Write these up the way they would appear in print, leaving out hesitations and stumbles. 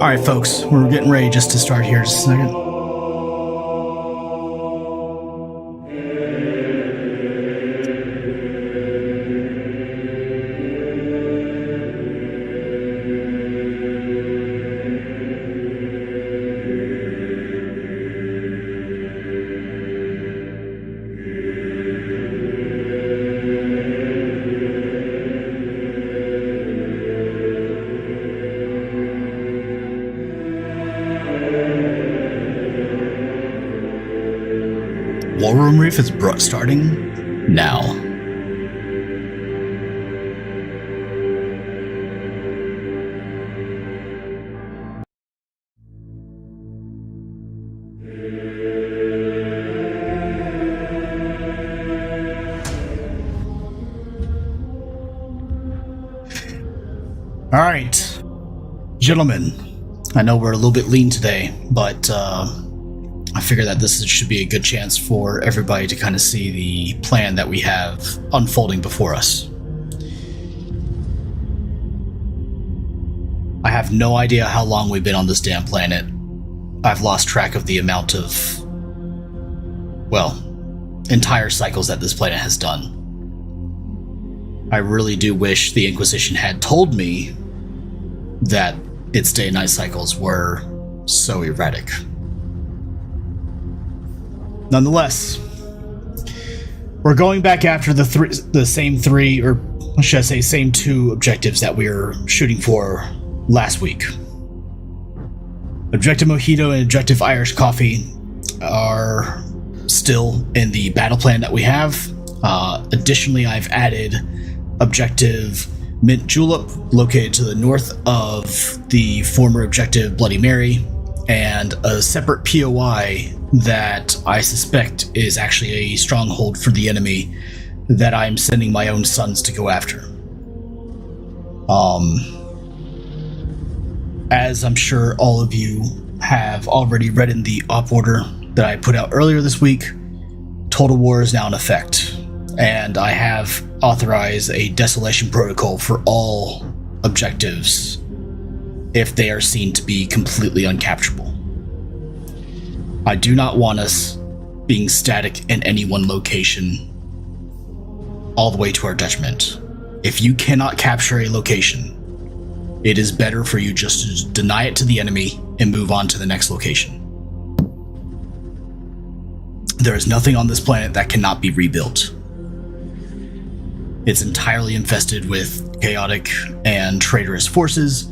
Alright folks, we're getting ready just to start here just a second. War Room Reef is starting now. All right, gentlemen, I know we're a little bit lean today, but I figure that this should be a good chance for everybody to kind of see the plan that we have unfolding before us. I have no idea how long we've been on this damn planet. I've lost track of the amount of, well, entire cycles that this planet has done. I really do wish the Inquisition had told me that its day and night cycles were so erratic. Nonetheless, we're going back after the same three, or should I say same two objectives that we were shooting for last week. Objective Mojito and Objective Irish Coffee are still in the battle plan that we have. Additionally, I've added Objective Mint Julep, located to the north of the former Objective Bloody Mary, and a separate POI that I suspect is actually a stronghold for the enemy that I'm sending my own sons to go after. As I'm sure all of you have already read in the op order that I put out earlier this week, Total War is now in effect, and I have authorized a desolation protocol for all objectives if they are seen to be completely uncapturable. I do not want us being static in any one location all the way to our detriment. If you cannot capture a location, it is better for you just to deny it to the enemy and move on to the next location. There is nothing on this planet that cannot be rebuilt. It's entirely infested with chaotic and traitorous forces.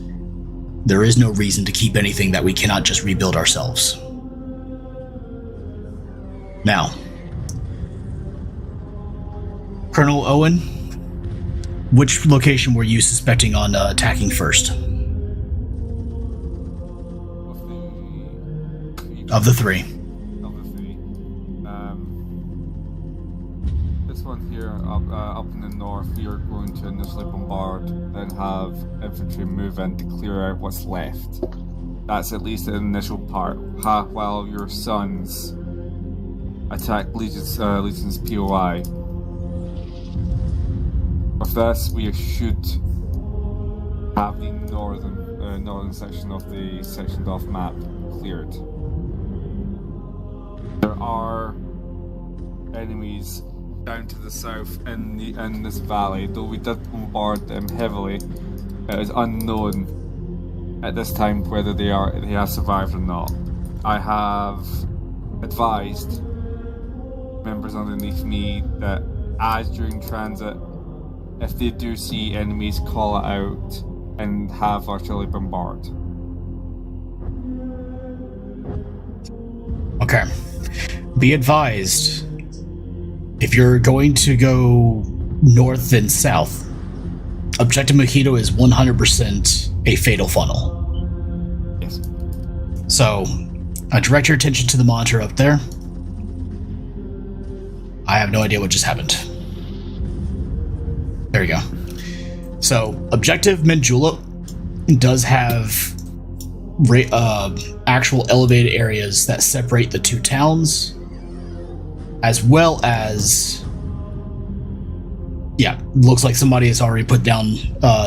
There is no reason to keep anything that we cannot just rebuild ourselves. Now, Colonel Owen, which location were you suspecting on attacking first? Of the three. This one here, up in the north, we are going to initially bombard, then have infantry move in to clear out what's left. That's at least the initial part, while your sons attack Legion's POI. With this, we should have the northern section of the sectioned off map cleared. There are enemies down to the south in this valley, though we did bombard them heavily. It is unknown at this time whether they have survived or not. I have advised members underneath me that as during transit, if they do see enemies, call it out and have artillery bombard. Okay. Be advised, if you're going to go north and south, Objective Mojito is 100% a fatal funnel. Yes. So, I direct your attention to the monitor up there. I have no idea what just happened. There we go. So, Objective Mint Julep does have actual elevated areas that separate the two towns, as well as, yeah, looks like somebody has already put down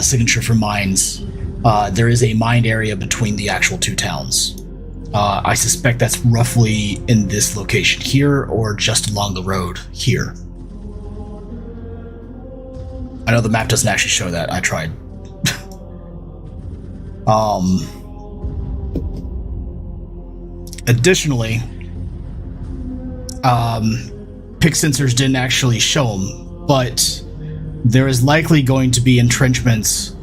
signature for mines there is a mined area between the actual two towns. I suspect that's roughly in this location here, or just along the road here. I know the map doesn't actually show that. I tried. Additionally, pick sensors didn't actually show them, but there is likely going to be entrenchments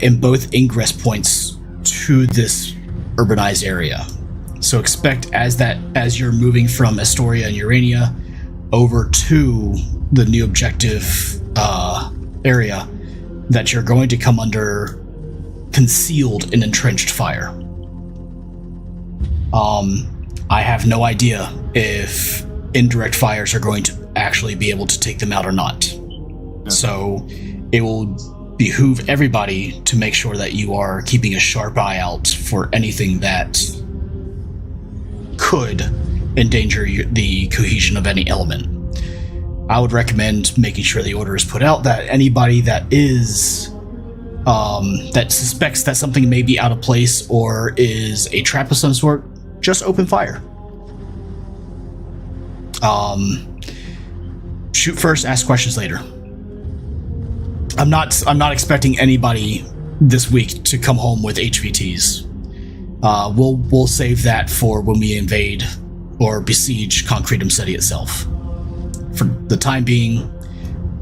in both ingress points to this urbanized area. So expect as you're moving from Astoria and Urania over to the new objective area, that you're going to come under concealed and entrenched fire. I have no idea if indirect fires are going to actually be able to take them out or not. Yeah. So it will behoove everybody to make sure that you are keeping a sharp eye out for anything that could endanger the cohesion of any element. I would recommend making sure the order is put out that anybody that is that suspects that something may be out of place or is a trap of some sort, just open fire. Shoot first, ask questions later. I'm not expecting anybody this week to come home with HVTs. We'll save that for when we invade or besiege Concretum City itself. For the time being,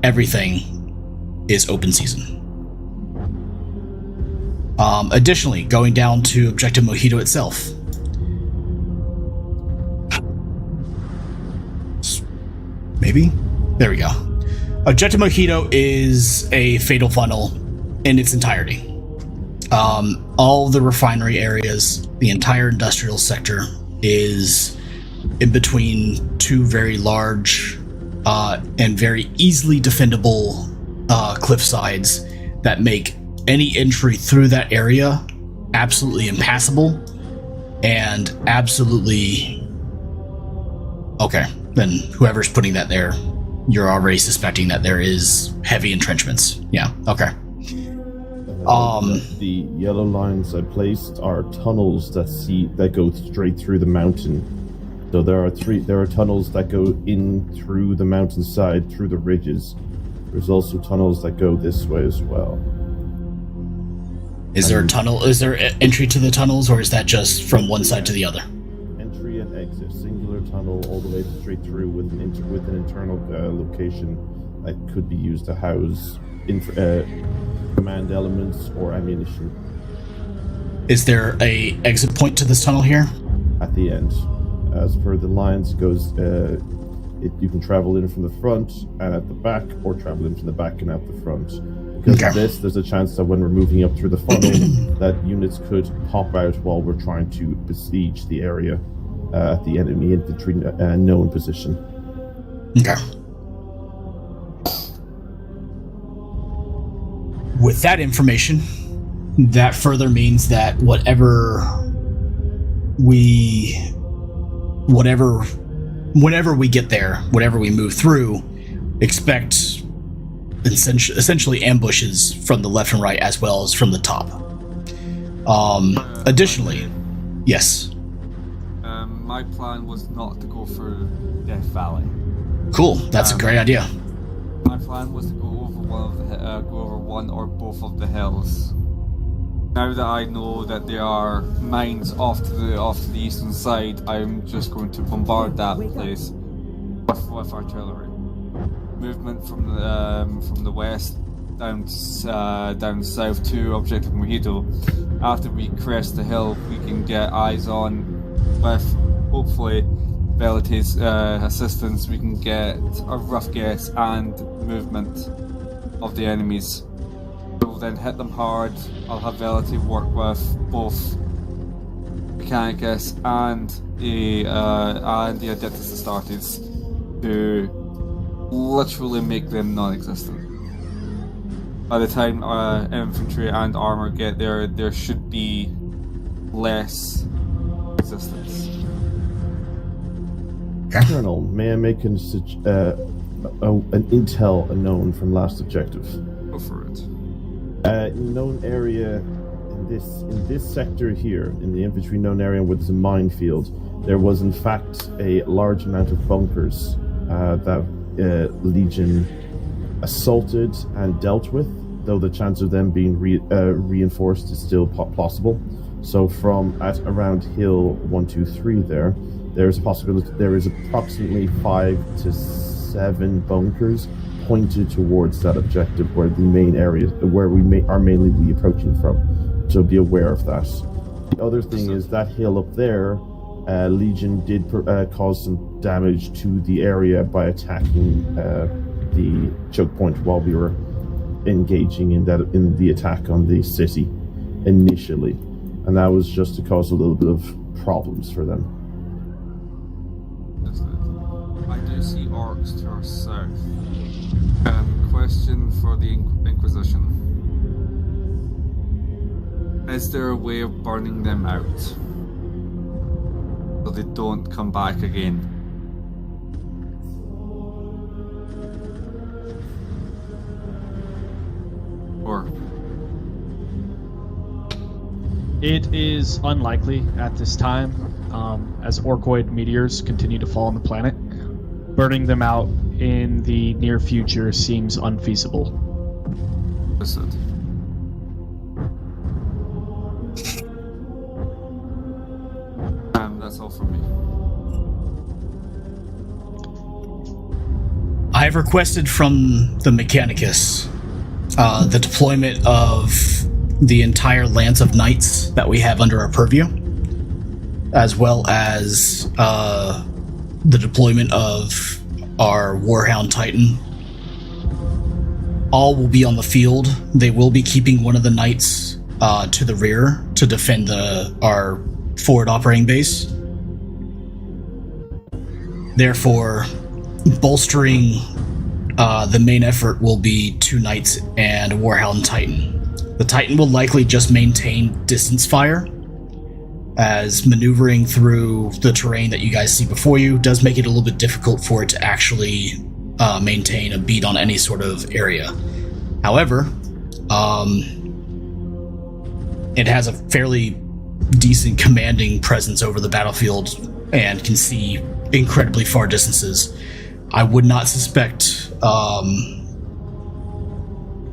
everything is open season. Additionally, going down to Objective Mojito itself. Maybe? There we go. Objective Mojito is a fatal funnel in its entirety. All the refinery areas, the entire industrial sector is in between two very large and very easily defendable cliff sides that make any entry through that area absolutely impassable and absolutely... Okay, then whoever's putting that there, you're already suspecting that there is heavy entrenchments. Yeah, okay. The yellow lines I placed are tunnels that go straight through the mountain. So there are tunnels that go in through the mountainside, through the ridges. There's also tunnels that go this way as well. Is there a tunnel? Is there entry to the tunnels, or is that just from one side to the other? Entry and exit, singular tunnel all the way straight through with an internal location that could be used to house command elements or ammunition. Is there a exit point to this tunnel here? At the end. As per the lines, it goes. You can travel in from the front and at the back, or travel in from the back and out the front. Because of this, there's a chance that when we're moving up through the funnel, that units could pop out while we're trying to besiege the area at the enemy infantry known position. Okay. With that information, that further means that whenever we get there, whatever we move through, expect essentially ambushes from the left and right as well as from the top. Additionally, yes. My plan was not to go through Death Valley. Cool, that's a great idea. My plan was to go over one or both of the hills. Now that I know that there are mines off to the eastern side, I'm just going to bombard that place with artillery. Movement from the west down south to Objective Mojito. After we crest the hill, we can get eyes on, with hopefully Velity's assistance, we can get a rough guess and movement of the enemies. We'll then hit them hard. I'll have Velity work with both Mechanicus and the Adeptus Astartes to literally make them non-existent. By the time infantry and armor get there should be less resistance. Colonel, may I make an intel unknown from last objective? Go for it. Known area in this sector here, in the infantry known area where there's a minefield, there was in fact a large amount of bunkers that Legion assaulted and dealt with, though the chance of them being reinforced is still possible. So from at around Hill 123 there's a possibility there is approximately 5 to 7 bunkers pointed towards that objective where the main area where are mainly approaching from. So be aware of that. The other thing is that hill up there, Legion did cause some damage to the area by attacking the choke point while we were engaging in the attack on the city initially, and that was just to cause a little bit of problems for them. I do see orcs to our south. Question for the Inquisition. Is there a way of burning them out so they don't come back again? Or it is unlikely at this time, as orcoid meteors continue to fall on the planet. Burning them out in the near future seems unfeasible. Crusade. That's all from me. I've requested from the Mechanicus the deployment of the entire Lance of Knights that we have under our purview, as well as the deployment of our Warhound Titan. All will be on the field. They will be keeping one of the knights to the rear to defend our forward operating base. Therefore, bolstering the main effort will be 2 knights and a Warhound Titan. The Titan will likely just maintain distance fire, as maneuvering through the terrain that you guys see before you does make it a little bit difficult for it to actually maintain a beat on any sort of area. However, it has a fairly decent commanding presence over the battlefield and can see incredibly far distances. I would not suspect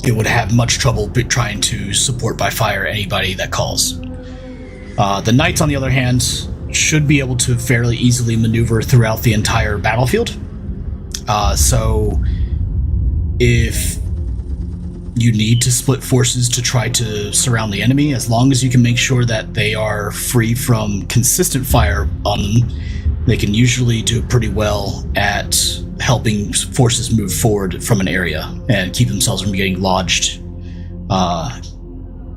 it would have much trouble trying to support by fire anybody that calls. The Knights, on the other hand, should be able to fairly easily maneuver throughout the entire battlefield. So if you need to split forces to try to surround the enemy, as long as you can make sure that they are free from consistent fire on them, they can usually do pretty well at helping forces move forward from an area and keep themselves from getting lodged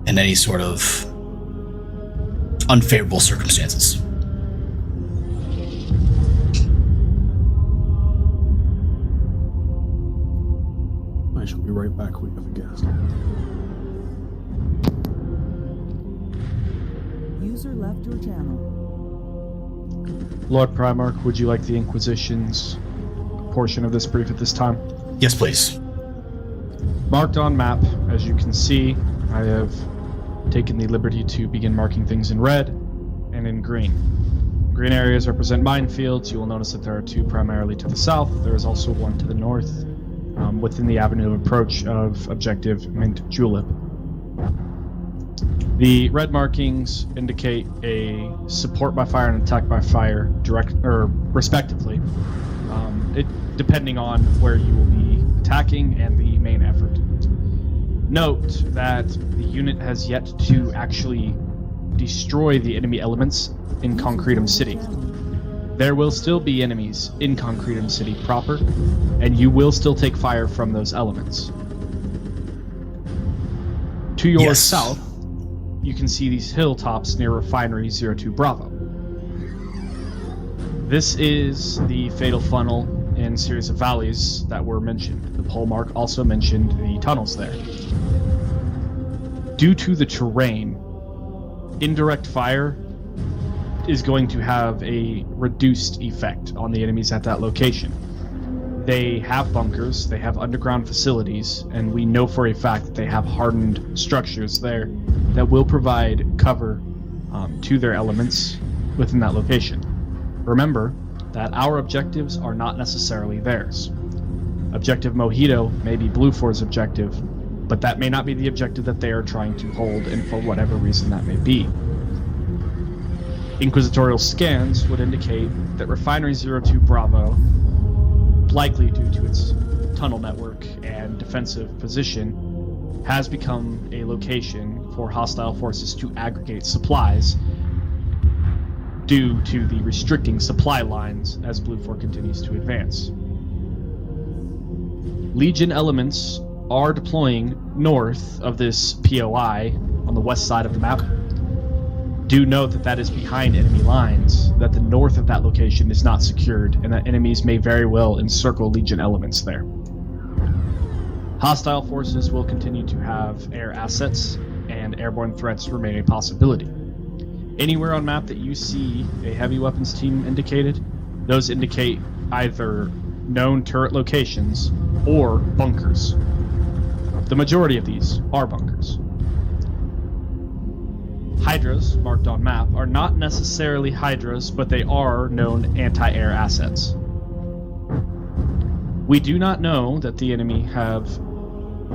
in any sort of unfavorable circumstances. I shall be right back. We have a guest. User left your channel. Lord Primarch, would you like the Inquisition's portion of this brief at this time? Yes, please. Marked on map, as you can see, I have taken the liberty to begin marking things in red and in green. Green areas represent minefields. You will notice that there are 2 primarily to the south. There is also 1 to the north, within the avenue of approach of objective Mint Julep. The red markings indicate a support by fire and attack by fire, respectively, depending on where you will be attacking and the main effort. Note that the unit has yet to actually destroy the enemy elements in Concretum City. There will still be enemies in Concretum City proper, and you will still take fire from those elements. To your south, you can see these hilltops near Refinery 02 Bravo. This is the fatal funnel and series of valleys that were mentioned. The pole mark also mentioned the tunnels there. Due to the terrain, indirect fire is going to have a reduced effect on the enemies at that location. They have bunkers, they have underground facilities, and we know for a fact that they have hardened structures there that will provide cover to their elements within that location. Remember that our objectives are not necessarily theirs. Objective Mojito may be Blue 4's objective, but that may not be the objective that they are trying to hold, and for whatever reason that may be. Inquisitorial scans would indicate that Refinery 02 Bravo, likely due to its tunnel network and defensive position, has become a location for hostile forces to aggregate supplies due to the restricting supply lines as Blue 4 continues to advance. Legion elements are deploying north of this POI on the west side of the map. Do note that that is behind enemy lines, that the north of that location is not secured, and that enemies may very well encircle Legion elements there. Hostile forces will continue to have air assets, and airborne threats remain a possibility. Anywhere on map that you see a heavy weapons team indicated, those indicate either known turret locations or bunkers. The majority of these are bunkers. Hydras, marked on map, are not necessarily Hydras, but they are known anti-air assets. We do not know that the enemy have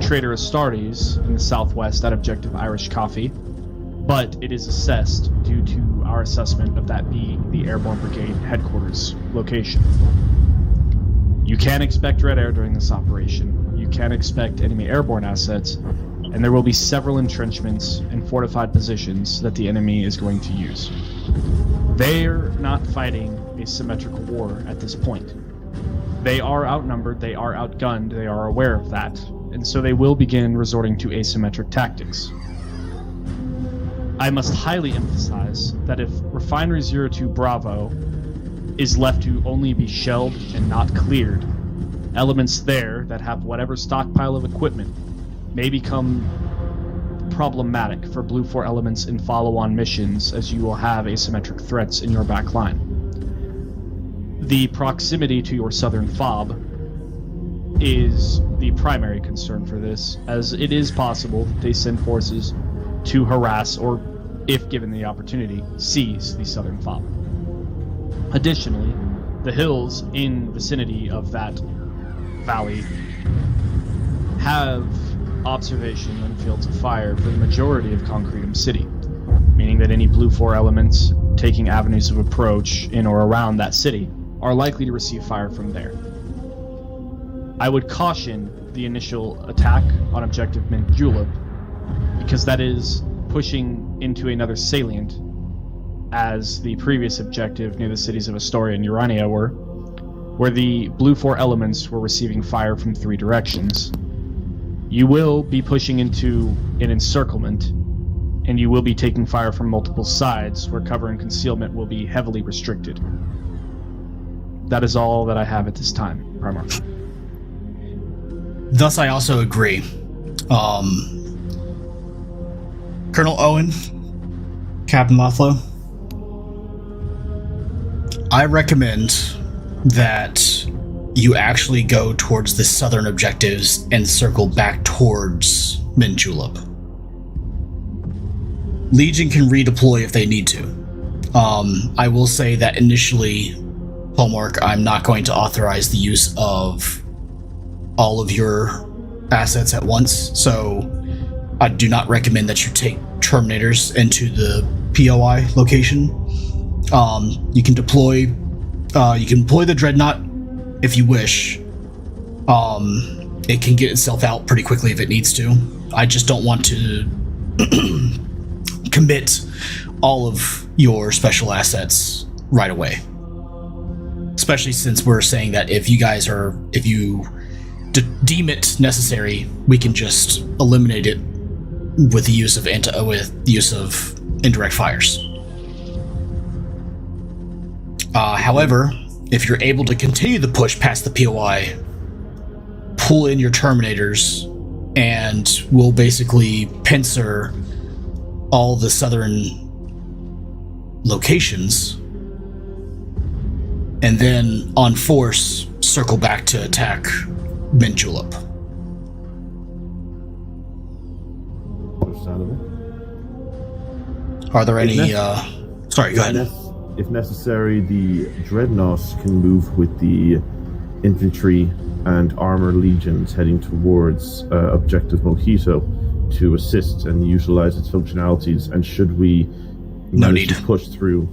Trader Astartes in the southwest at Objective Irish Coffee, but it is assessed due to our assessment of that being the Airborne Brigade headquarters location. You can expect Red Air during this operation. You can expect enemy airborne assets, and there will be several entrenchments and fortified positions that the enemy is going to use. They're not fighting a symmetrical war at this point. They are outnumbered, they are outgunned, they are aware of that, and so they will begin resorting to asymmetric tactics. I must highly emphasize that if Refinery 02 Bravo is left to only be shelled and not cleared, elements there that have whatever stockpile of equipment may become problematic for Blue 4 elements in follow-on missions, as you will have asymmetric threats in your back line. The proximity to your southern fob is the primary concern for this, as it is possible that they send forces to harass or, if given the opportunity, seize the southern fob. Additionally, the hills in vicinity of that valley have observation and fields of fire for the majority of Concretum City, meaning that any Blue 4 elements taking avenues of approach in or around that city are likely to receive fire from there. I would caution the initial attack on Objective Mint Julep, because that is pushing into another salient, as the previous objective near the cities of Astoria and Urania were, where the Blue 4 elements were receiving fire from 3 directions. You will be pushing into an encirclement, and you will be taking fire from multiple sides, where cover and concealment will be heavily restricted. That is all that I have at this time, Primar. Thus, I also agree. Colonel Owen, Captain Lothlow, I recommend that you actually go towards the southern objectives and circle back towards Mint Julep. Legion can redeploy if they need to. I will say that initially, Hallmark, I'm not going to authorize the use of all of your assets at once, so I do not recommend that you take Terminators into the POI location. You can deploy the Dreadnought if you wish. It can get itself out pretty quickly if it needs to. I just don't want to commit all of your special assets right away. Especially since we're saying that if you deem it necessary, we can just eliminate it with the use of indirect fires. However, if you're able to continue the push past the POI, pull in your Terminators, and we'll basically pincer all the southern locations, and then on force circle back to attack Mint Julep. Understandable. Are there any? Sorry, go ahead. If necessary, the Dreadnoughts can move with the infantry and armor legions heading towards Objective Mojito to assist and utilize its functionalities. And should we manage to push through?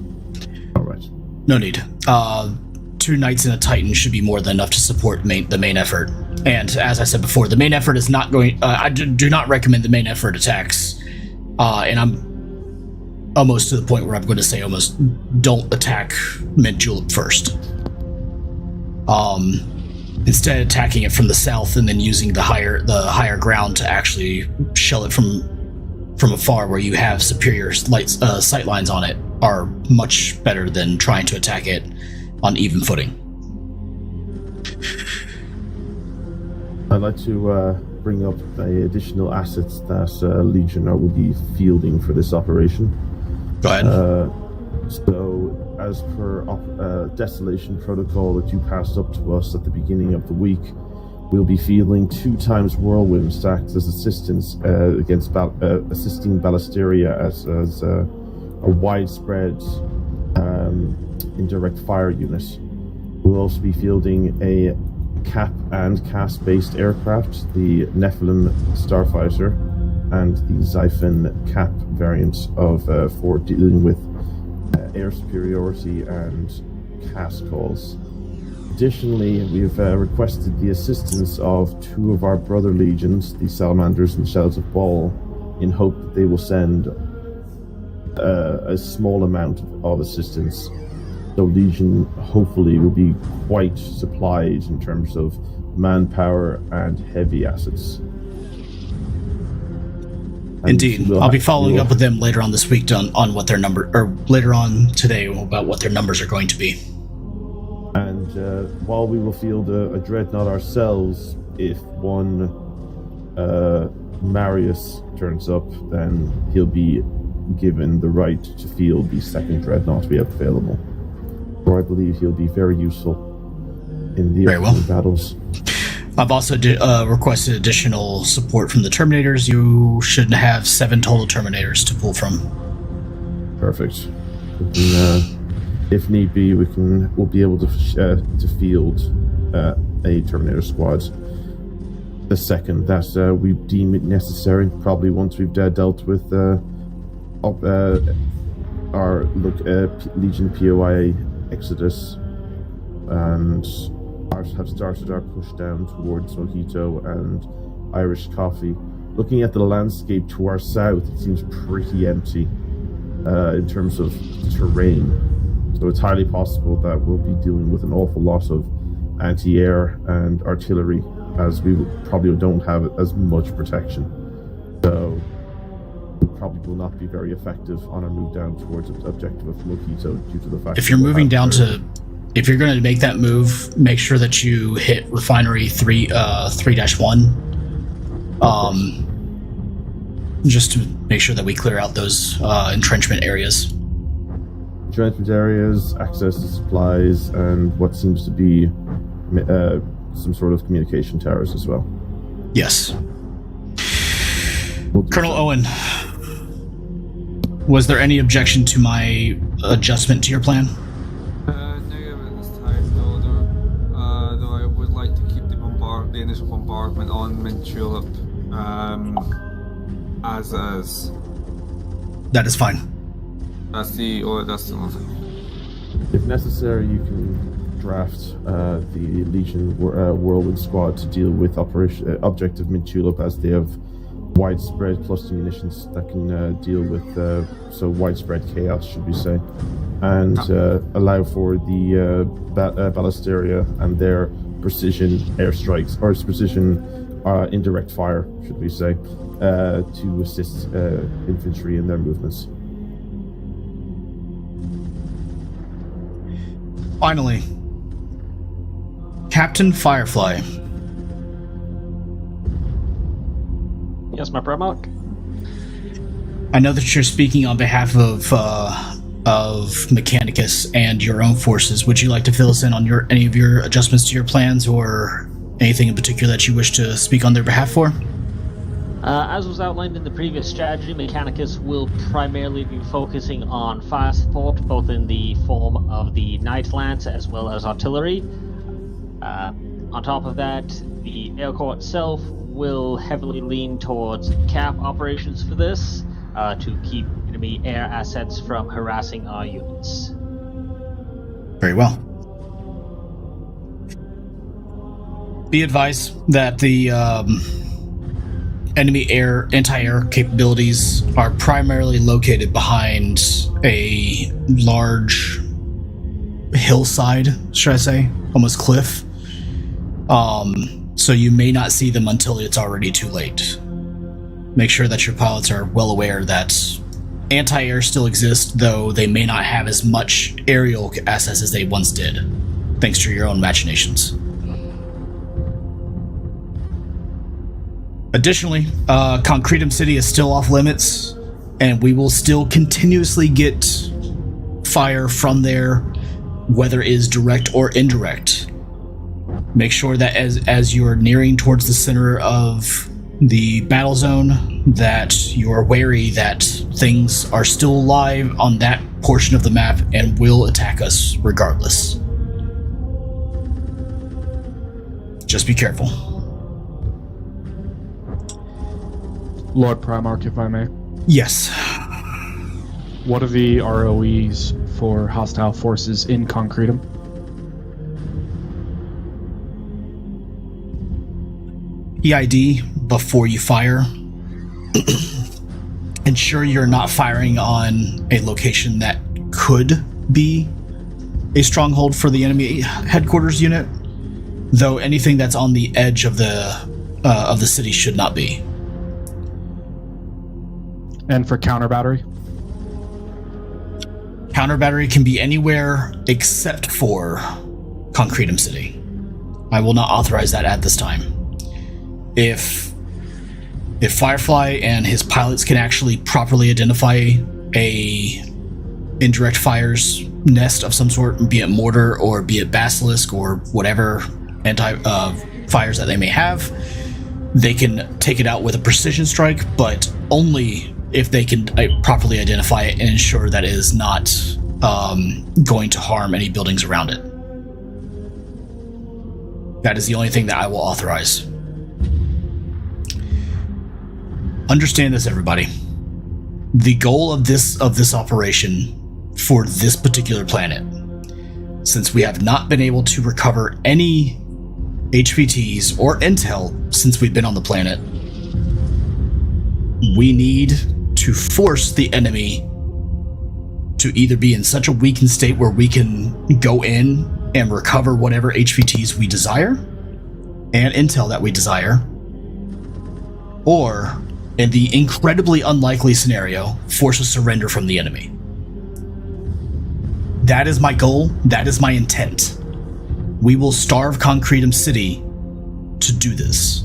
All right. No need. 2 Knights and a Titan should be more than enough to support the main effort. And as I said before, the main effort is not going. I do not recommend the main effort attacks. And I'm almost to the point where I'm going to say almost don't attack Mint Julep first. Instead, attacking it from the south and then using the higher ground to actually shell it from afar, where you have superior sight lines on it, are much better than trying to attack it on even footing. I'd like to bring up the additional assets that Legion will be fielding for this operation. Go ahead. So, as per Desolation Protocol that you passed up to us at the beginning of the week, we'll be fielding 2 times Whirlwind stacked as assistance against assisting Ballasteria as a widespread indirect fire unit. We'll also be fielding a cap and cast-based aircraft, the Nephilim Starfighter and the Xiphon cap variant of for dealing with air superiority and cast calls. Additionally, we've requested the assistance of 2 of our brother legions, the Salamanders and Shells of Baal, in hope that they will send a small amount of assistance. So Legion hopefully will be quite supplied in terms of manpower and heavy assets. And indeed, I'll be following up with them later on this week on what their number, or later on today about what their numbers are going to be. And while we will field a dreadnought ourselves, if one Marius turns up, then he'll be given the right to field the second dreadnought we have available. Or I believe he'll be very useful in the upcoming battles. I've also requested additional support from the Terminators. You should have 7 total Terminators to pull from. Perfect. We can, if need be, we'll be able to field a Terminator squad. The second that we deem it necessary, probably once we've dealt with our Legion POI Exodus and have started our push down towards Mojito and Irish Coffee. Looking at the landscape to our south, it seems pretty empty in terms of terrain. So it's highly possible that we'll be dealing with an awful lot of anti-air and artillery, as we probably don't have as much protection. So we probably will not be very effective on our move down towards the objective of Mojito due to the fact if you're moving down to... If you're going to make that move, make sure that you hit Refinery 3-1. Just to make sure that we clear out those entrenchment areas. Entrenchment areas, access to supplies, and what seems to be some sort of communication towers as well. Yes. Colonel Owen, was there any objection to my adjustment to your plan? The initial bombardment on Mint Julep as is. That is fine. That's the one thing. If necessary, you can draft the Legion Whirlwind Squad to deal with Objective Mint Julep, as they have widespread cluster munitions that can deal with widespread chaos, should we say, and allow for the Ballasteria and their precision airstrikes, or precision indirect fire, should we say, to assist infantry in their movements. Finally, Captain Firefly. Yes, my Primarch. I know that you're speaking on behalf of of Mechanicus and your own forces. Would you like to fill us in on any of your adjustments to your plans, or anything in particular that you wish to speak on their behalf for? As was outlined in the previous strategy, Mechanicus will primarily be focusing on fire support, both in the form of the Night Lance as well as artillery. On top of that, the Air Corps itself will heavily lean towards cap operations for this, to keep enemy air assets from harassing our units. Very well. Be advised that the enemy anti-air capabilities are primarily located behind a large hillside, should I say, almost cliff. So you may not see them until it's already too late. Make sure that your pilots are well aware that anti-air still exists, though they may not have as much aerial assets as they once did, thanks to your own machinations. Additionally, Concretum City is still off limits, and we will still continuously get fire from there, whether it is direct or indirect. Make sure that as you're nearing towards the center of the battle zone, that you're wary that things are still alive on that portion of the map and will attack us regardless. Just be careful. Lord Primarch, if I may. Yes. What are the ROEs for hostile forces in Concretum? EID before you fire. Ensure you're not firing on a location that could be a stronghold for the enemy headquarters unit, though anything that's on the edge of the city should not be. And for counter battery? Counter battery can be anywhere except for Concretum City. I will not authorize that at this time. If Firefly and his pilots can actually properly identify a indirect fire's nest of some sort, be it mortar or be it basilisk or whatever anti fires that they may have, they can take it out with a precision strike, but only if they can properly identify it and ensure that it is not going to harm any buildings around it. That is the only thing that I will authorize. Understand this, everybody. The goal of this operation for this particular planet, since we have not been able to recover any HVTs or intel since we've been on the planet, we need to force the enemy to either be in such a weakened state where we can go in and recover whatever HVTs we desire and intel that we desire, or in the incredibly unlikely scenario, force a surrender from the enemy. That is my goal. That is my intent. We will starve Concretum City to do this.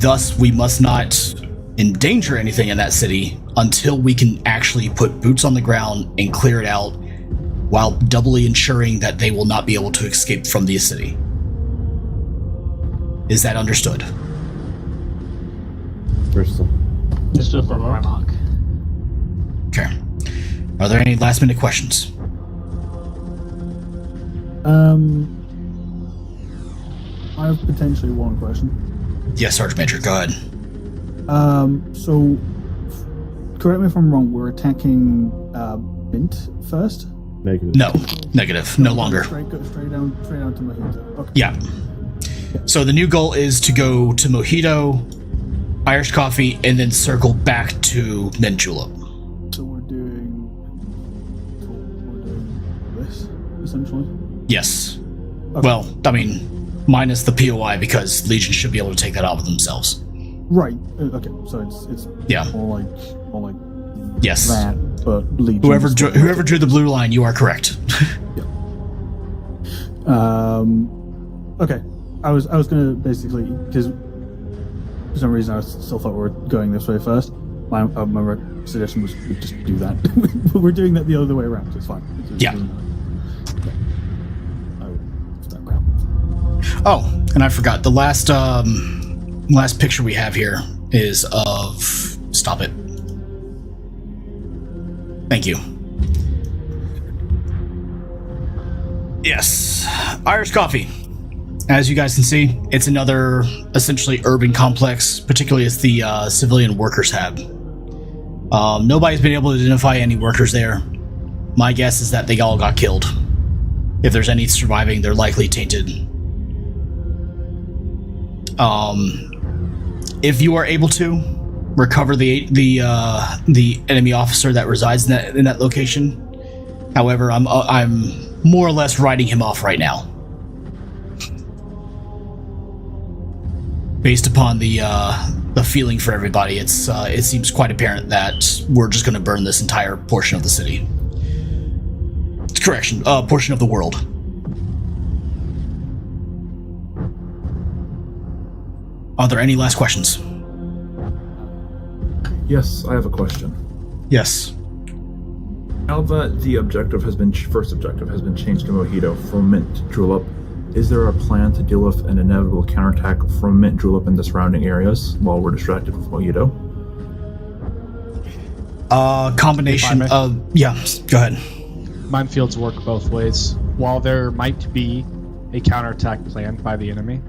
Thus, we must not endanger anything in that city until we can actually put boots on the ground and clear it out, while doubly ensuring that they will not be able to escape from the city. Is that understood? Bristol. Understood from Primarch. Okay. Are there any last minute questions? I have potentially one question. Yes, Sergeant Major, go ahead. So, correct me if I'm wrong, we're attacking Bint first? Negative. No, negative, no longer. Straight down to Mojito. Okay. Yeah. So the new goal is to go to Mojito, Irish Coffee, and then circle back to Mint Julep. So we're doing this, essentially? Yes. Okay. Well, I mean, minus the POI, because Legion should be able to take that off of themselves. Right. Okay. So it's Yeah. more like Yes. that, but Legion. Whoever drew the blue line, you are correct. Okay. I was gonna basically, because for some reason I still thought we were going this way first. My suggestion was we just do that. We're doing that the other way around. So it's fine. Yeah. It's background. Oh, and I forgot. The last picture we have here is of... Stop it. Thank you. Yes. Irish coffee. As you guys can see, it's another essentially urban complex, particularly as the civilian workers have. Nobody's been able to identify any workers there. My guess is that they all got killed. If there's any surviving, they're likely tainted. If you are able to recover the enemy officer that resides in that location, however, I'm more or less writing him off right now. Based upon the feeling for everybody, it seems quite apparent that we're just going to burn this entire portion of the city. Correction, portion of the world. Are there any last questions? Yes, I have a question. Yes. Now that the first objective has been changed to Mojito from Mint to Julep, is there a plan to deal with an inevitable counterattack from Mint, Julep, and the surrounding areas while we're distracted with Mojito? Combination of... Yeah, go ahead. Minefields work both ways. While there might be a counterattack planned by the enemy,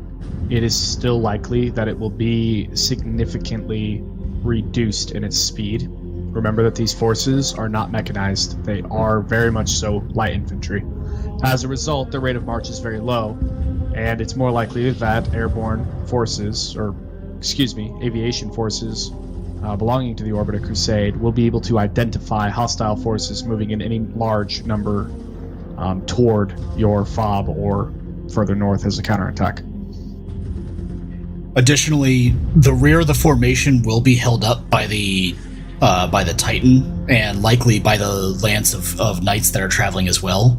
it is still likely that it will be significantly reduced in its speed. Remember that these forces are not mechanized. They are very much so light infantry. As a result, their rate of march is very low, and it's more likely that aviation forces belonging to the Orbita Crusade will be able to identify hostile forces moving in any large number toward your FOB or further north as a counterattack. Additionally, the rear of the formation will be held up by the Titan and likely by the lance of knights that are traveling as well.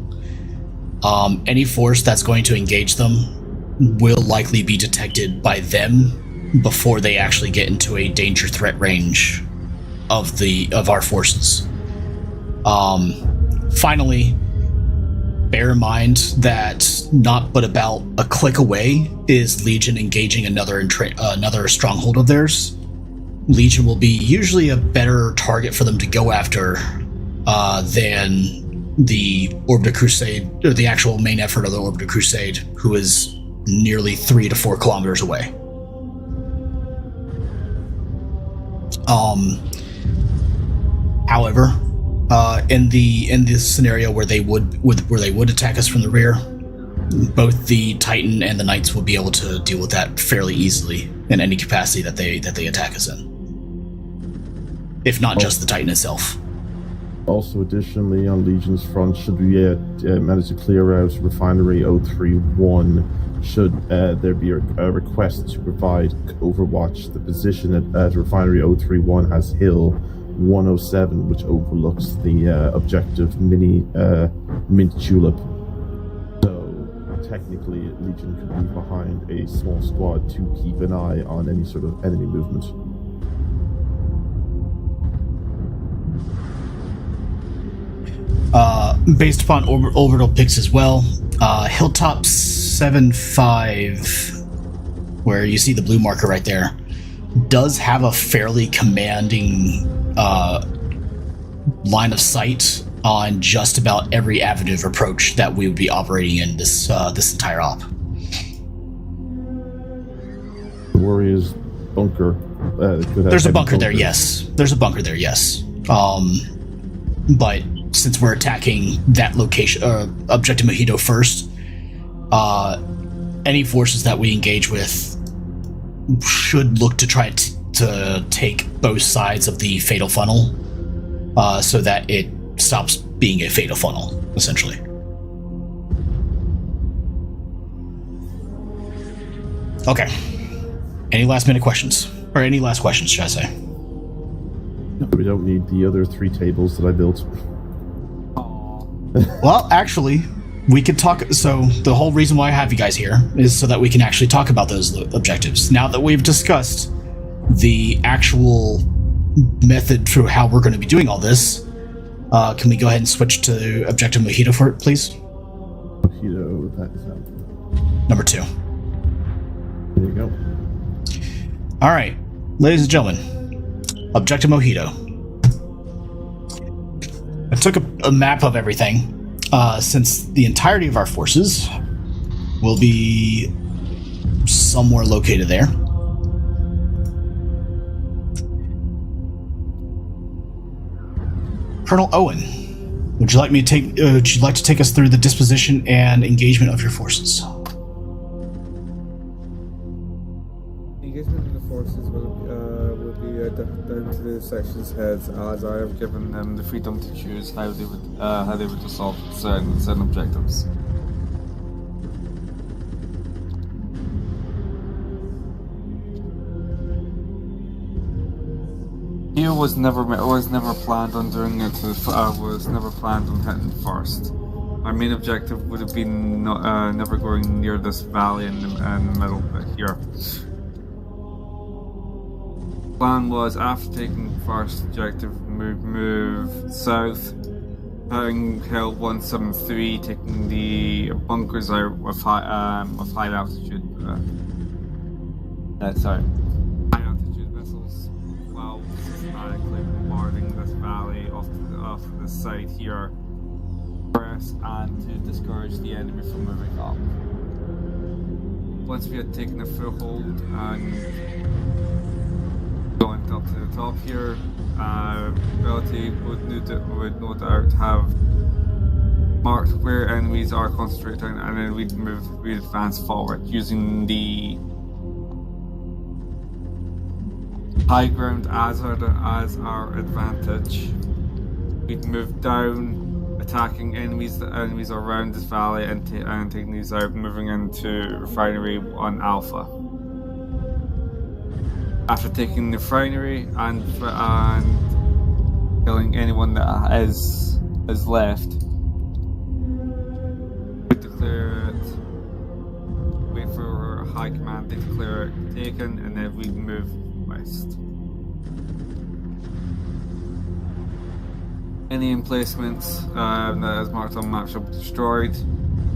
Any force that's going to engage them will likely be detected by them before they actually get into a danger threat range of our forces. Finally, bear in mind that not but about a click away is Legion engaging another stronghold of theirs. Legion will be usually a better target for them to go after than the Orbita Crusade, or the actual main effort of the Orbita Crusade, who is nearly 3 to 4 kilometers away. However, in this scenario where they would attack us from the rear, both the Titan and the Knights will be able to deal with that fairly easily in any capacity that they attack us in, if not just the Titan itself. Also, additionally, on Legion's front, should we manage to clear out Refinery 031, should there be a request to provide overwatch, the position at Refinery 031 has Hill 107, which overlooks the objective Mint Julep. So, technically, Legion could leave behind a small squad to keep an eye on any sort of enemy movement. Based upon orbital picks as well, Hilltop 75, where you see the blue marker right there, does have a fairly commanding line of sight on just about every avenue of approach that we would be operating in this entire op. The Warriors bunker. There's a bunker there, yes. There's a bunker there, yes. But since we're attacking that location, Objective Mojito first, any forces that we engage with should look to try to take both sides of the fatal funnel, so that it stops being a fatal funnel, essentially. Okay. Any last minute questions? Or any last questions, should I say? We don't need the other 3 tables that I built. Well, actually, we could talk. So the whole reason why I have you guys here is so that we can actually talk about those objectives. Now that we've discussed the actual method through how we're going to be doing all this, can we go ahead and switch to Objective Mojito for it, please? Mojito, that is out. Number 2. There you go. All right, ladies and gentlemen, Objective Mojito. I took a map of everything, since the entirety of our forces will be somewhere located there. Colonel Owen, would you like to take us through the disposition and engagement of your forces? Engagement of the forces will be down to the section's heads, as I have given them the freedom to choose how they would assault certain objectives. Here was never planned on doing it. Was never planned on hitting first. Our main objective would have been never going near this valley in the middle here. Plan was, after taking the first objective, move south, hitting Hill 173, taking the bunkers out with high altitude. High altitude missiles, while systematically bombarding this valley off to the side here, and to discourage the enemy from moving up. Once we had taken a foothold and going up to the top here, Ability would no doubt have marked where enemies are concentrating, and then we'd advance forward using the high ground as our advantage. We'd move down, attacking enemies around this valley and taking these out, moving into Refinery on Alpha. After taking the refinery and killing anyone that is left, we declare it. Wait for high command to declare it taken, and then we move west. Any emplacements that is marked on map shall be destroyed.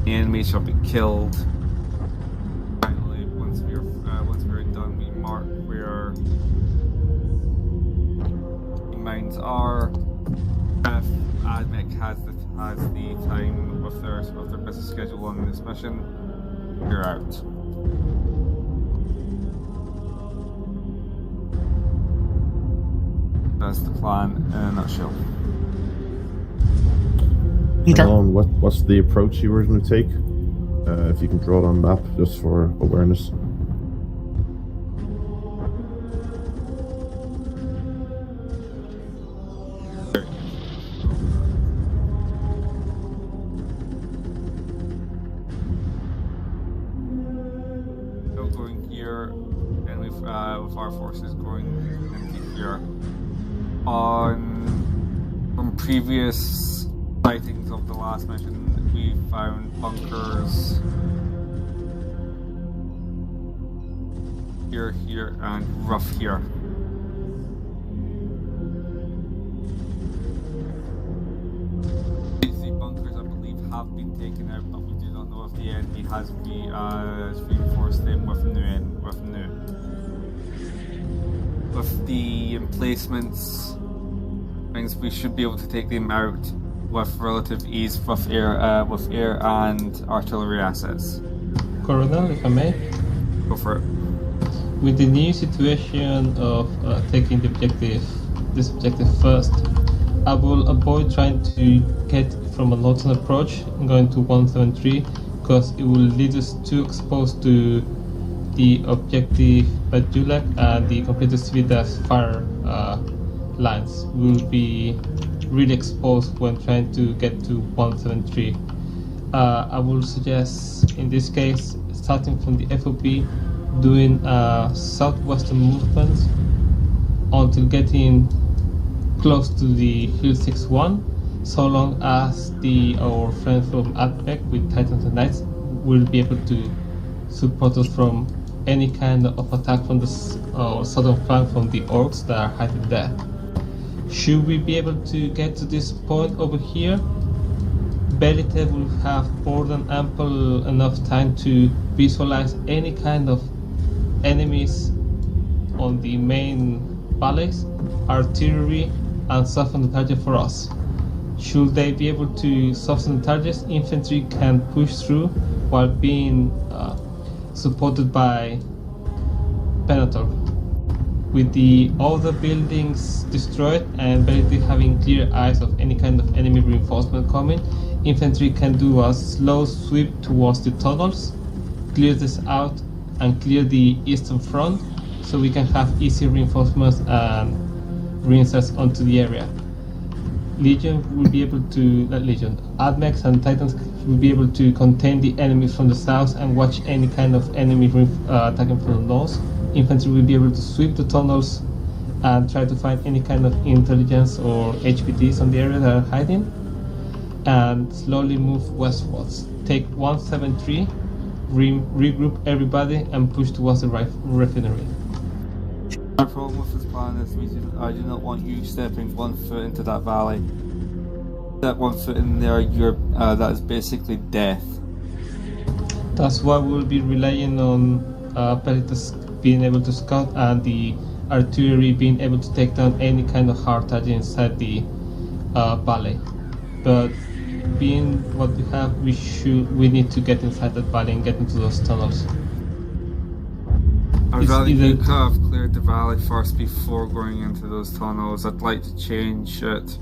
The enemy shall be killed. Finally, once we're done, we mark where the mines are. If AdMech has the time of their business schedule on this mission, we're out. That's the plan in a nutshell. Okay. What's the approach you were going to take? If you can draw it on map, just for awareness. So going here, and with our forces going into here. From previous sightings of the last mission, we found bunkers here, and rough here. These bunkers, I believe, have been taken out, but we do not know if the enemy has reinforced them with new. With the emplacements, things we should be able to take them out with relative ease with air and artillery assets. Colonel, if I may? Go for it. With the new situation of taking this objective first, I will avoid trying to get from a northern approach and going to 173, because it will lead us too exposed to the objective Bajulak and the completed Civitas fire lines. We will be really exposed when trying to get to 173. I will suggest, in this case, starting from the FOB, doing a southwestern movement until getting close to the Hill 6-1, so long as our friend from AdMech with Titans and Knights will be able to support us from any kind of attack from the southern flank from the orcs that are hiding there. Should we be able to get to this point over here, Belite will have more than ample enough time to visualize any kind of enemies on the main valleys, artillery, and soften the target for us. Should they be able to soften the targets, infantry can push through while being supported by Venator. With the other buildings destroyed and Belite having clear eyes of any kind of enemy reinforcement coming, infantry can do a slow sweep towards the tunnels, clear this out, and clear the eastern front, so we can have easy reinforcements and reinserts onto the area. Legion will be able to, not Legion, Admex and Titans will be able to contain the enemies from the south and watch any kind of enemy attacking from the north. Infantry will be able to sweep the tunnels and try to find any kind of intelligence or HPTs on the area that are hiding, and slowly move westwards. Take 173, regroup everybody, and push towards the refinery. My problem with this plan is I do not want you stepping 1 foot into that valley. Step 1 foot in there, that is basically death. That's why we'll be relying on Pelitas being able to scout and the artillery being able to take down any kind of hard target inside the valley. But being what we have, we need to get inside that valley and get into those tunnels. I'd rather you could have cleared the valley first before going into those tunnels. I'd like to change it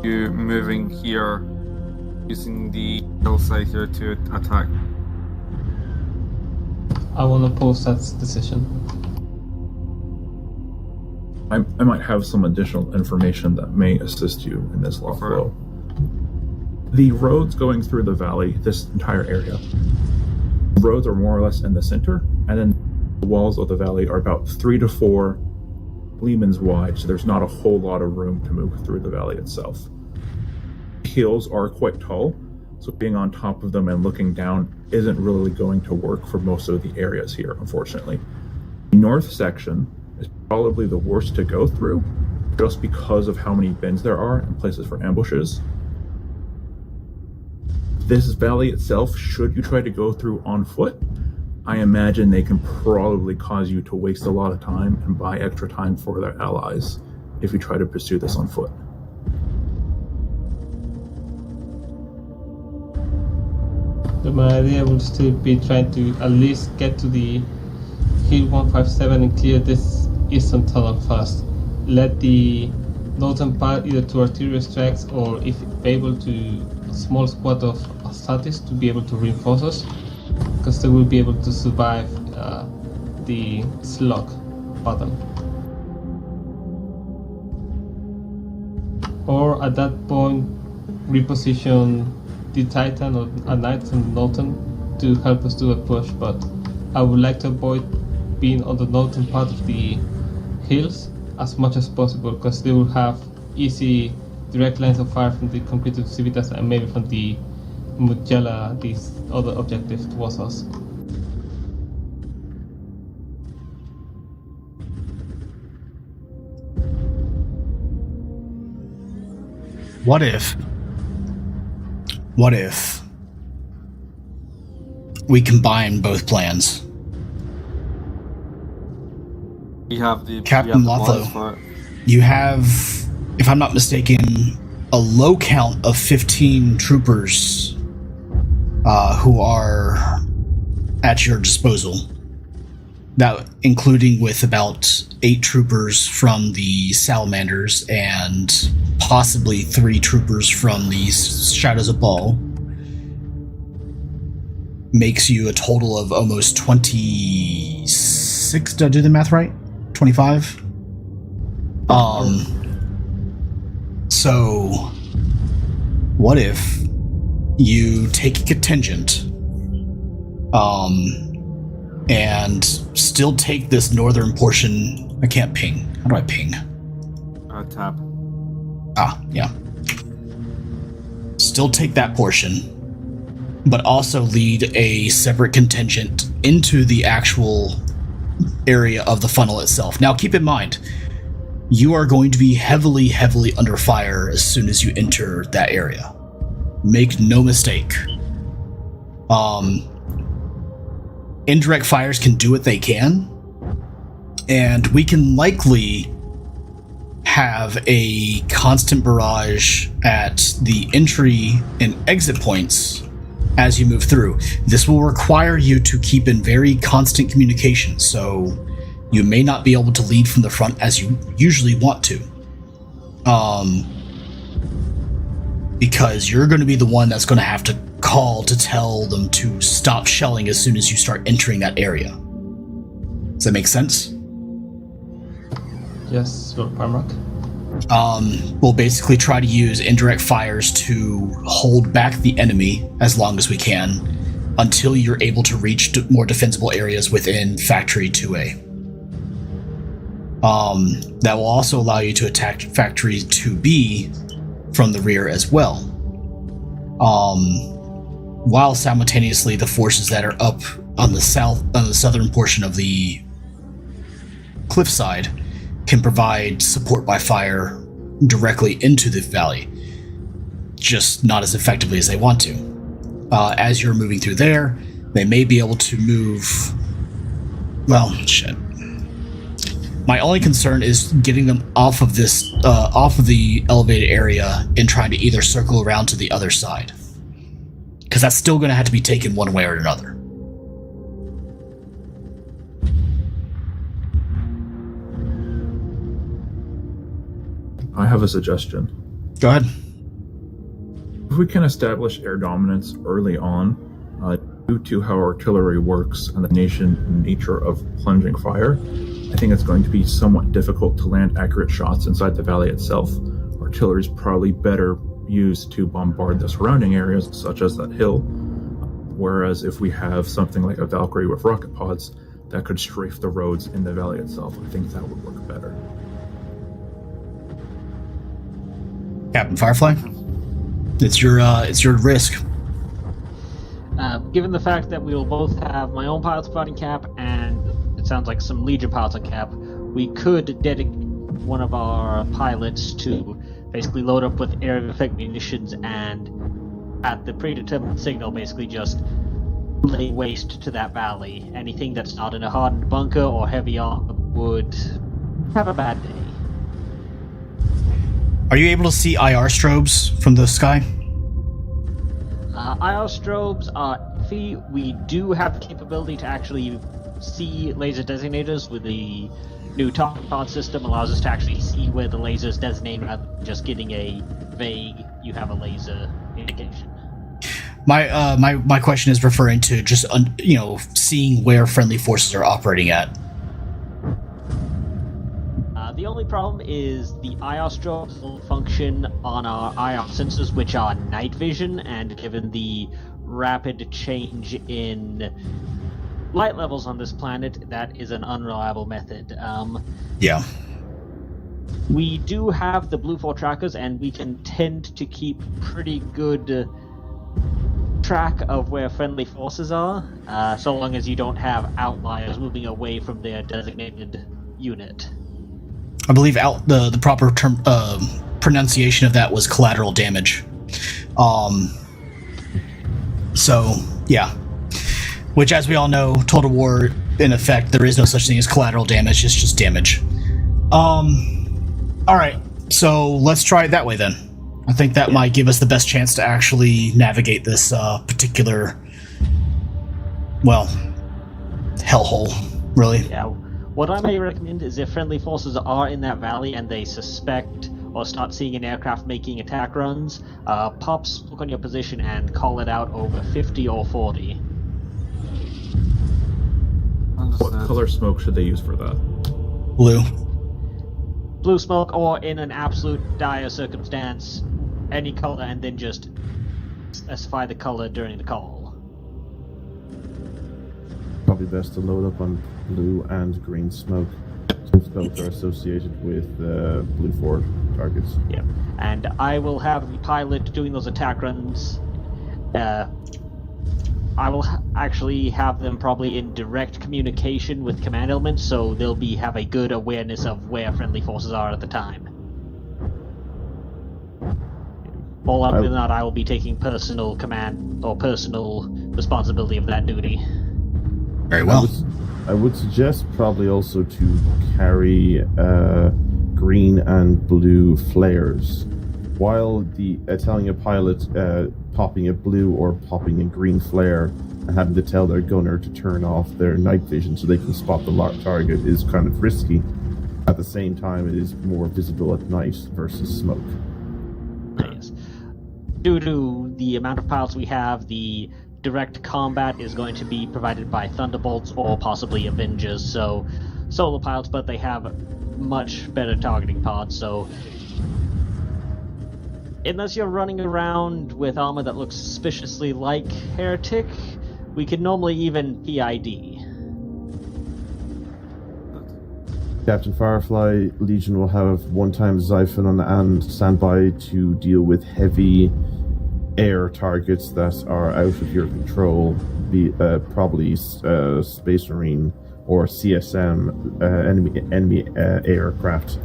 to moving here, using the hillside here to attack. I will oppose that decision. I might have some additional information that may assist you in this log flow. The roads going through the valley, this entire area, the roads are more or less in the center, and then the walls of the valley are about 3 to 4 lemans wide, so there's not a whole lot of room to move through the valley itself. Hills are quite tall, so being on top of them and looking down isn't really going to work for most of the areas here, unfortunately. The north section is probably the worst to go through, just because of how many bends there are and places for ambushes. This valley itself, should you try to go through on foot, I imagine they can probably cause you to waste a lot of time and buy extra time for their allies if you try to pursue this on foot. My idea would still be trying to at least get to the Hill 157 and clear this eastern tunnel first. Let the northern part either to artillery strikes or if able to a small squad of Astartes to be able to reinforce us, because they will be able to survive the slug bottom. Or at that point reposition the Titan or a Knight and Norton to help us do a push, but I would like to avoid being on the northern part of the hills as much as possible, because they will have easy direct lines of fire from the completed Civitas and maybe from the Mujalla, these other objectives towards us. What if we combine both plans? We have the Captain Lothlo, you have, if I'm not mistaken, a low count of 15 troopers who are at your disposal. That including with about 8 troopers from the Salamanders and possibly 3 troopers from the Shadows of Baal, makes you a total of almost 26. Did I do the math right? 25? So what if you take a contingent and still take this northern portion? I can't ping. How do I ping? Tap. Yeah. Still take that portion, but also lead a separate contingent into the actual area of the funnel itself. Now, keep in mind, you are going to be heavily, heavily under fire as soon as you enter that area. Make no mistake. Indirect fires can do what they can, and we can likely have a constant barrage at the entry and exit points as you move through. This will require you to keep in very constant communication, so you may not be able to lead from the front as you usually want to. Because you're going to be the one that's going to have to call to tell them to stop shelling as soon as you start entering that area. Does that make sense? Yes, Lord Primarch. We'll basically try to use indirect fires to hold back the enemy as long as we can until you're able to reach more defensible areas within Factory 2A. That will also allow you to attack Factory 2B from the rear as well. While simultaneously the forces that are up on the southern portion of the cliffside can provide support by fire directly into the valley, just not as effectively as they want to. As you're moving through there, they may be able to move. Well, shit. My only concern is getting them off of this, off of the elevated area and trying to either circle around to the other side, because that's still going to have to be taken one way or another. I have a suggestion. Go ahead. If we can establish air dominance early on, due to how artillery works and the nature of plunging fire, I think it's going to be somewhat difficult to land accurate shots inside the valley itself. Artillery is probably better used to bombard the surrounding areas, such as that hill, whereas if we have something like a Valkyrie with rocket pods that could strafe the roads in the valley itself, I think that would work better. Captain Firefly, it's your risk. Given the fact that we will both have my own pilot's fighting cap and it sounds like some Legion pilots on cap, we could dedicate one of our pilots to basically load up with area effect munitions and at the predetermined signal basically just lay waste to that valley. Anything that's not in a hardened bunker or heavy armor would have a bad day. Are you able to see IR strobes from the sky? IR strobes are iffy. We do have the capability to actually see laser designators with the new target pod system. Allows us to actually see where the laser is designated rather than just getting a vague, you have a laser indication. My question is referring to just seeing where friendly forces are operating at. The only problem is the IR strobes will function on our IR sensors, which are night vision, and given the rapid change in light levels on this planet, that is an unreliable method. Yeah. We do have the Blue 4 trackers, and we can tend to keep pretty good track of where friendly forces are, so long as you don't have outliers moving away from their designated unit. I believe the proper term pronunciation of that was collateral damage. So yeah, which, as we all know, Total War, in effect, there is no such thing as collateral damage. It's just damage. All right, so let's try it that way then. I think that might give us the best chance to actually navigate this particular, hellhole, really. Yeah. What I may recommend is if friendly forces are in that valley and they suspect or start seeing an aircraft making attack runs, pop smoke on your position and call it out over 50 or 40. What color smoke should they use for that? Blue. Blue smoke, or in an absolute dire circumstance, any color, and then just specify the color during the call. Probably best to load up on blue and green smoke, since both are associated with blue 4 targets. Yeah, and I will have the pilot doing those attack runs I will actually have them probably in direct communication with command elements, so they'll have a good awareness of where friendly forces are at the time. More likely than not, I will be taking personal command or personal responsibility of that duty. Very well. I would suggest probably also to carry green and blue flares. While telling a pilot popping a blue or popping a green flare and having to tell their gunner to turn off their night vision so they can spot the target is kind of risky. At the same time, it is more visible at night versus smoke. Yes. Due to the amount of pilots we have, the direct combat is going to be provided by Thunderbolts or possibly Avengers, so solo pilots, but they have much better targeting pods, so unless you're running around with armor that looks suspiciously like Heretic, we can normally even PID. Captain Firefly, Legion will have one-time Xiphon and standby to deal with heavy air targets that are out of your control, probably Space Marine or CSM, enemy aircraft.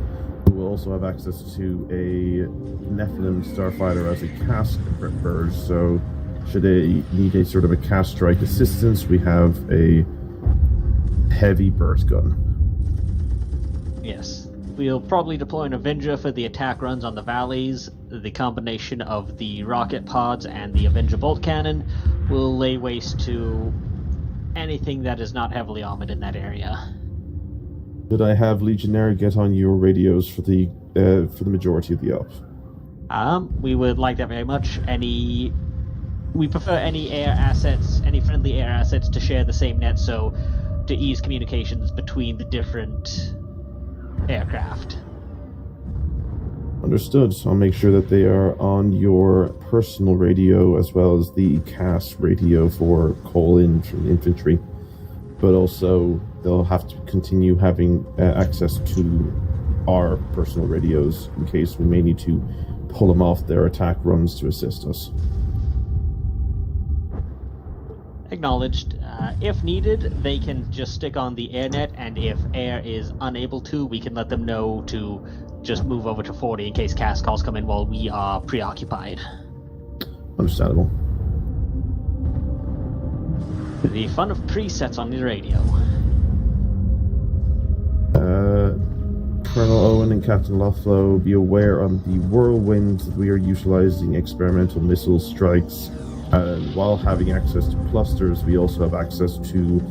We will also have access to a Nephilim starfighter as a cast bird, so should they need a sort of a cast strike assistance, we have a heavy burst gun. Yes. We'll probably deploy an Avenger for the attack runs on the valleys. The combination of the rocket pods and the Avenger bolt cannon will lay waste to anything that is not heavily armored in that area. Could I have Legionnaire get on your radios for the majority of the op? We would like that very much. We prefer any air assets, any friendly air assets, to share the same net, so to ease communications between the different aircraft. Understood. So I'll make sure that they are on your personal radio as well as the CAS radio for call-in from infantry. But also, they'll have to continue having access to our personal radios in case we may need to pull them off their attack runs to assist us. Acknowledged. If needed, they can just stick on the AirNet, and if Air is unable to, we can let them know to just move over to 40 in case CAS calls come in while we are preoccupied. Understandable. The fun of presets on the radio. Colonel Owen and Captain Lothlow, be aware on the whirlwind that we are utilizing experimental missile strikes. While having access to clusters, we also have access to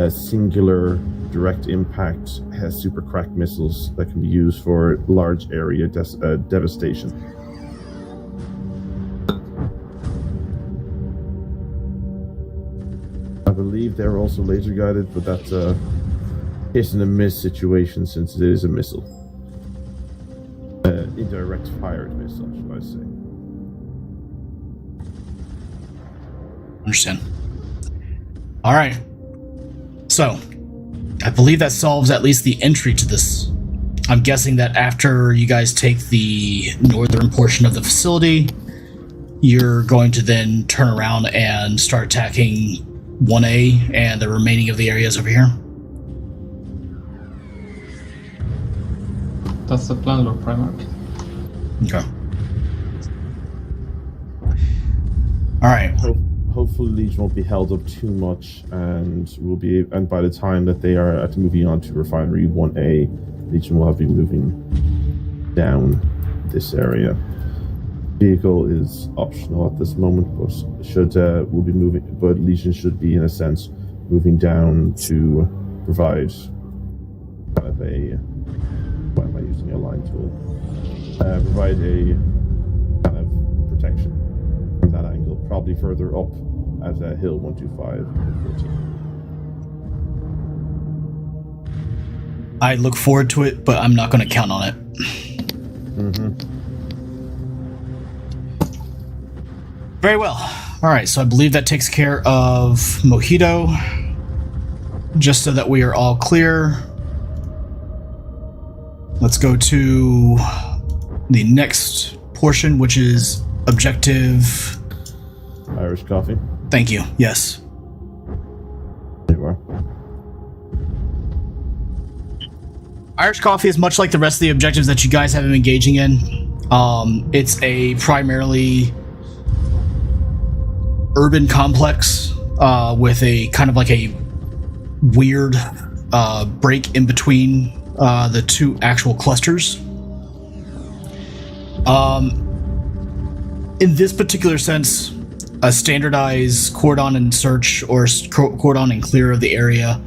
singular direct impact super crack missiles that can be used for large area devastation. I believe they're also laser guided, but that's a hit and a miss situation since it is a missile. Indirect fired missile, should I say. Understand. All right. So, I believe that solves at least the entry to this. I'm guessing that after you guys take the northern portion of the facility, you're going to then turn around and start attacking 1A and the remaining of the areas over here. That's the plan, Lord Primarch. Okay. All right. Hopefully Legion won't be held up too much, and by the time that they are moving on to Refinery 1A, Legion will have been moving down this area. Vehicle is optional at this moment, but but Legion should be, in a sense, moving down to provide kind of a, why am I using a line tool? Provide a kind of protection from that angle, probably further up at Hill 125 and 14. I look forward to it, but I'm not going to count on it. Very well. All right, so I believe that takes care of Mojito. Just so that we are all clear, let's go to the next portion, which is objective Irish coffee. Thank you. Yes. There you are. Irish Coffee is much like the rest of the objectives that you guys have been engaging in. It's a primarily urban complex with a kind of like a weird break in between the two actual clusters. In this particular sense, a standardized cordon and search or cordon and clear of the area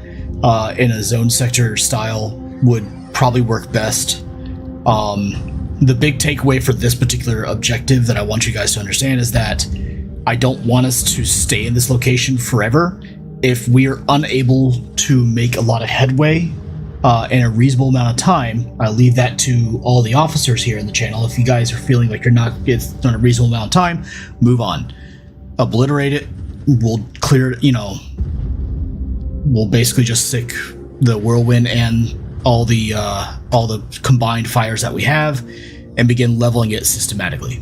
in a zone sector style would probably work best. The big takeaway for this particular objective that I want you guys to understand is that I don't want us to stay in this location forever. If we are unable to make a lot of headway in a reasonable amount of time, I leave that to all the officers here in the channel. If you guys are feeling like it's done a reasonable amount of time, move on. Obliterate it. We'll clear it, we'll basically just sick the whirlwind and all the combined fires that we have and begin leveling it systematically.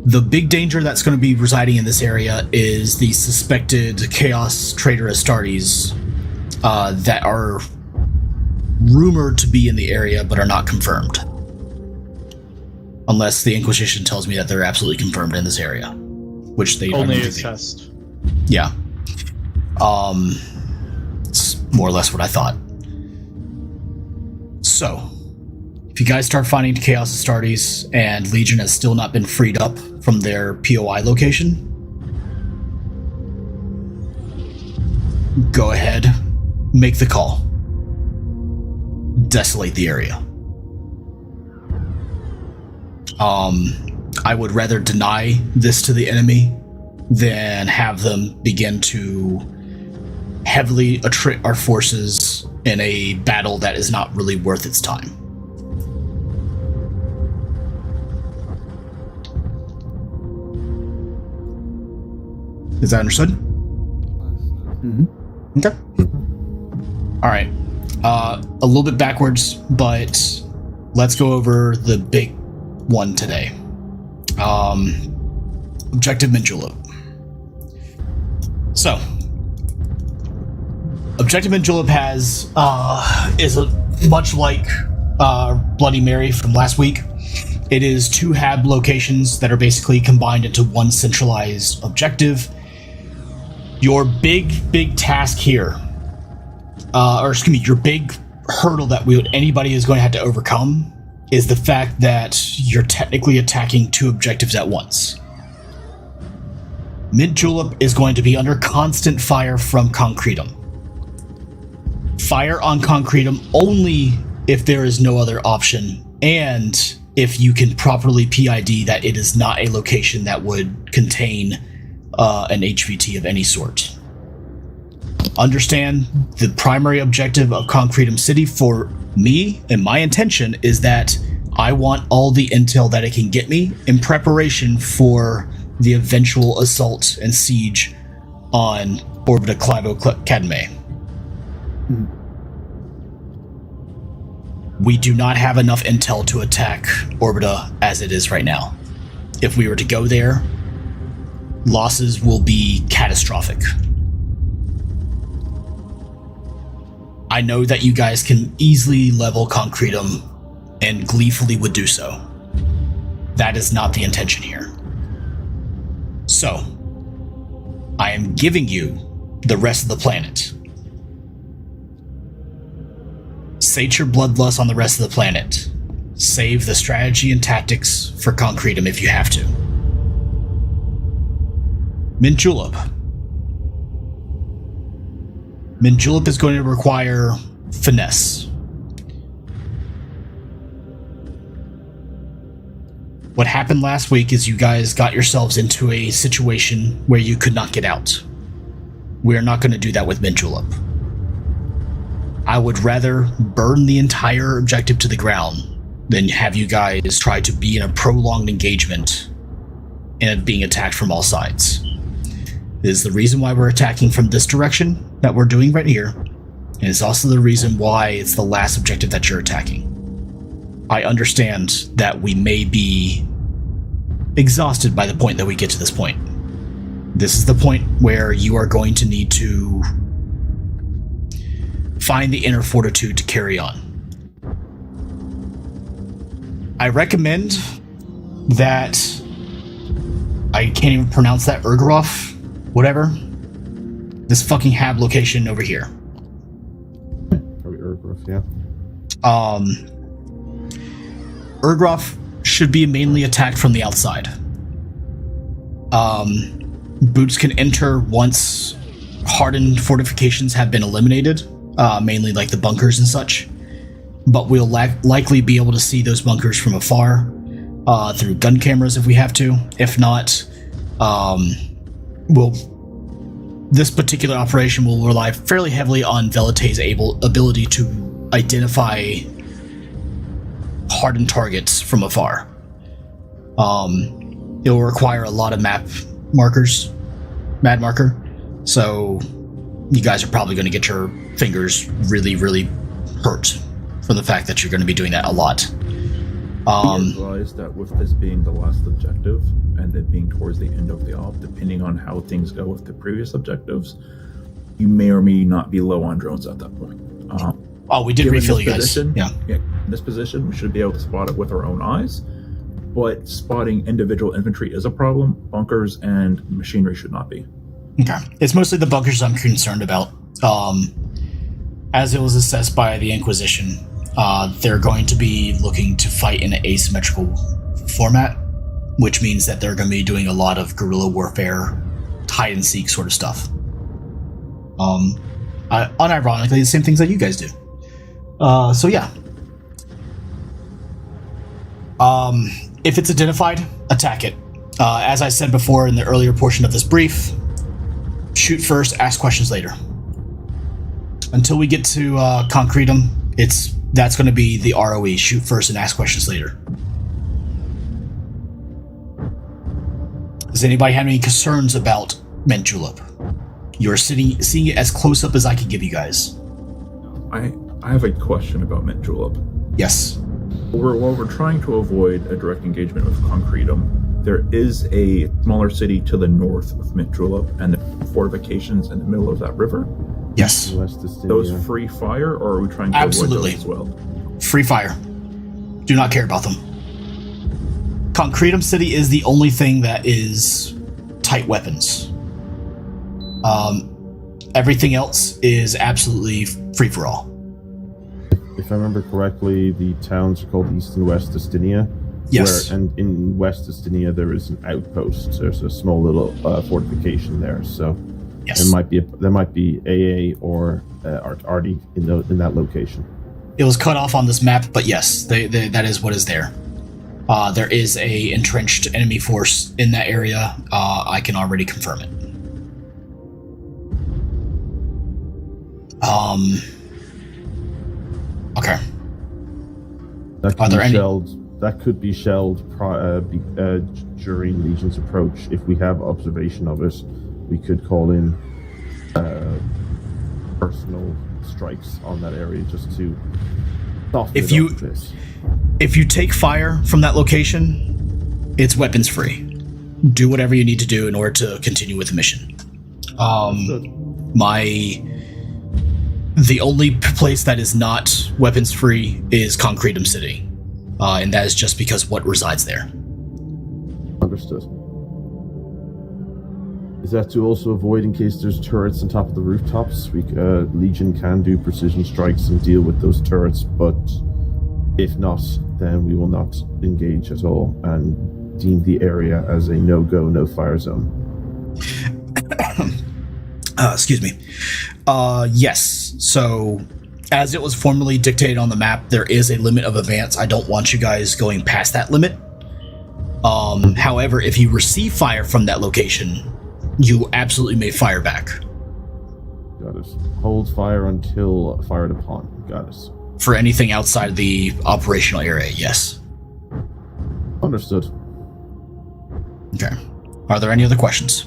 The big danger that's going to be residing in this area is the suspected Chaos Trader Astartes that are rumored to be in the area but are not confirmed. Unless the Inquisition tells me that they're absolutely confirmed in this area, which they only a test. Yeah. It's more or less what I thought. So, if you guys start finding Chaos Astartes and Legion has still not been freed up from their POI location, go ahead, make the call. Desolate the area. I would rather deny this to the enemy than have them begin to heavily attrit our forces in a battle that is not really worth its time. Is that understood? Mm-hmm. Okay. All right. A little bit backwards, but let's go over the big one today. Objective Minjulip. So, Objective Minjulip is much like Bloody Mary from last week. It is two hab locations that are basically combined into one centralized objective. Your big task here, your big hurdle that anybody is going to have to overcome is the fact that you're technically attacking two objectives at once. Mid-Julep is going to be under constant fire from Concretum. Fire on Concretum only if there is no other option, and if you can properly PID that it is not a location that would contain an HVT of any sort. Understand, the primary objective of Concretum City for me and my intention is that I want all the intel that it can get me in preparation for the eventual assault and siege on Orbita Clavo Cadme. We do not have enough intel to attack Orbita as it is right now. If we were to go there, losses will be catastrophic. I know that you guys can easily level Concretum and gleefully would do so. That is not the intention here. So, I am giving you the rest of the planet. Sate your bloodlust on the rest of the planet. Save the strategy and tactics for Concretum if you have to. Minjulep. Minjulep is going to require finesse. What happened last week is you guys got yourselves into a situation where you could not get out. We are not going to do that with Minjulep. I would rather burn the entire objective to the ground than have you guys try to be in a prolonged engagement and being attacked from all sides. This is the reason why we're attacking from this direction that we're doing right here, and it's also the reason why it's the last objective that you're attacking. I understand that we may be exhausted by the point that we get to this point. This is the point where you are going to need to find the inner fortitude to carry on. I recommend that... I can't even pronounce that, Urgroff? Whatever. This fucking hab location over here. Probably Urgroff, yeah. Urgroff should be mainly attacked from the outside. Boots can enter once hardened fortifications have been eliminated, mainly like the bunkers and such. But we'll likely be able to see those bunkers from afar through gun cameras if we have to. If not, this particular operation will rely fairly heavily on Velité's ability to identify hardened targets from afar. It will require a lot of mad marker, so you guys are probably going to get your fingers really, really hurt from the fact that you're going to be doing that a lot. Be advised that with this being the last objective and it being towards the end of the op, depending on how things go with the previous objectives, you may or may not be low on drones at that point. We did refill you guys. Yeah. In this position, we should be able to spot it with our own eyes, but spotting individual infantry is a problem. Bunkers and machinery should not be. Okay. It's mostly the bunkers I'm concerned about. As it was assessed by the Inquisition, they're going to be looking to fight in an asymmetrical format, which means that they're going to be doing a lot of guerrilla warfare, hide-and-seek sort of stuff. Unironically, the same things that you guys do. So yeah. If it's identified, attack it. As I said before in the earlier portion of this brief, shoot first, ask questions later. Until we get to Concretum, that's going to be the ROE, shoot first and ask questions later. Does anybody have any concerns about Mint Julep? You're seeing it as close up as I can give you guys. I have a question about Mint Julep. Yes. While we're trying to avoid a direct engagement with Concretum, there is a smaller city to the north of Mint Julep and the fortifications in the middle of that river. Yes. Those free fire, or are we trying to avoid those as well? Free fire. Do not care about them. Concretum City is the only thing that is tight weapons. Everything else is absolutely free for all. If I remember correctly, the towns are called East and West Astinia. Yes. And in West Astinia, there is an outpost. There's a small little fortification there. So yes. there might be AA or Artie in that location. It was cut off on this map, but yes, that is what is there. There is a entrenched enemy force in that area. I can already confirm it. Okay. That could be shelled during Legion's approach. If we have observation of it, we could call in personal strikes on that area just to soften it up a bit. If you take fire from that location, it's weapons free. Do whatever you need to do in order to continue with the mission. The only place that is not weapons free is Concretum City, and that is just because what resides there. Understood. Is that to also avoid in case there's turrets on top of the rooftops? Legion can do precision strikes and deal with those turrets, but if not, then we will not engage at all and deem the area as a no-go, no-fire zone. Excuse me. Yes. So, as it was formally dictated on the map, there is a limit of advance. I don't want you guys going past that limit. However, if you receive fire from that location, you absolutely may fire back. Got it. Hold fire until fired upon. Got it. For anything outside of the operational area, yes. Understood. Okay. Are there any other questions?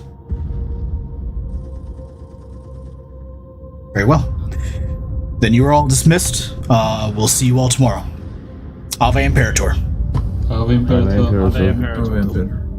Very well. Then you are all dismissed. We'll see you all tomorrow. Ave Imperator. Ave Imperator. Ave Imperator. Ave Imperator.